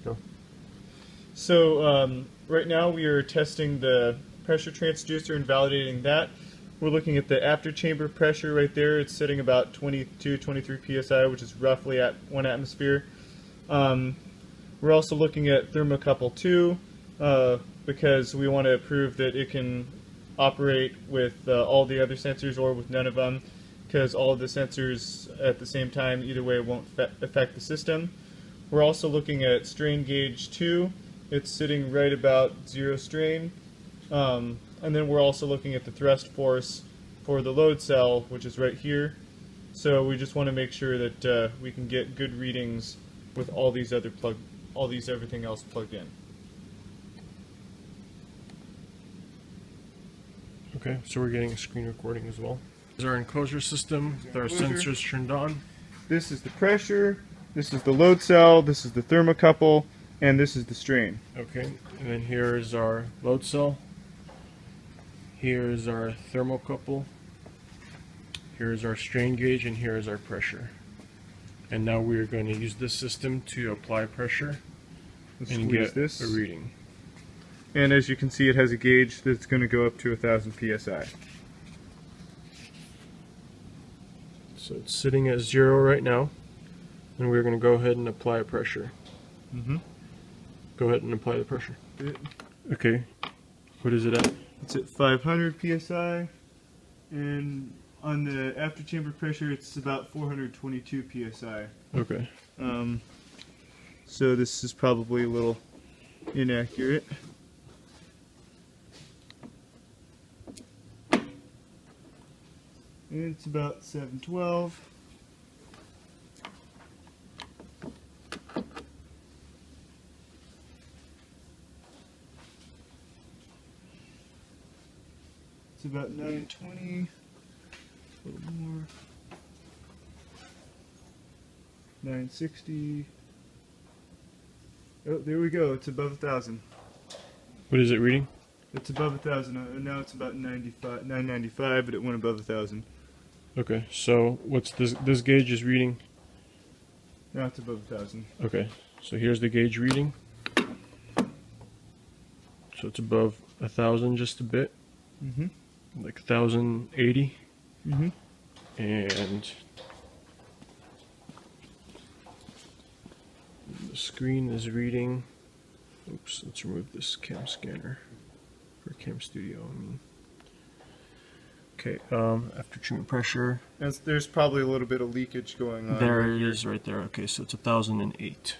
Go. So right now we are testing the pressure transducer and validating that. We're looking at the after chamber pressure right there. It's sitting about 22, 23 psi, which is roughly at 1 atmosphere. We're also looking at thermocouple 2 because we want to prove that it can operate with all the other sensors or with none of them, because all of the sensors at the same time, either way, won't affect the system. We're also looking at strain gauge 2. It's sitting right about 0 strain. And then we're also looking at the thrust force for the load cell, which is right here. So we just want to make sure that we can get good readings with all these everything else plugged in. Okay, so we're getting a screen recording as well. This is our enclosure system with our sensors turned on. This is the pressure, this is the load cell, this is the thermocouple, and this is the strain. Okay, and then here is our load cell. Here is our thermocouple. Here is our strain gauge, and here is our pressure. And now we are going to use this system to apply pressure and get a reading. And as you can see, it has a gauge that's going to go up to 1,000 psi. So it's sitting at 0 right now, and we're going to go ahead and apply pressure. Go ahead and apply the pressure. Okay, what is it at? It's at 500 psi, and on the after chamber pressure, it's about 422 psi. Okay. So this is probably a little inaccurate. And it's about 712. It's about 920. A little more. 960. Oh, there we go. It's above 1,000. What is it reading? It's above 1,000. Now it's about 995, but it went above 1,000. Okay, so what's this gauge is reading? Now it's above 1,000. Okay, so here's the gauge reading. So it's above 1,000 just a bit. Like 1,080. And the screen is reading. Oops, let's remove this cam scanner for Cam Studio. Okay, after treatment pressure. There's probably a little bit of leakage going on. There it is right there. Okay, so it's 1,008.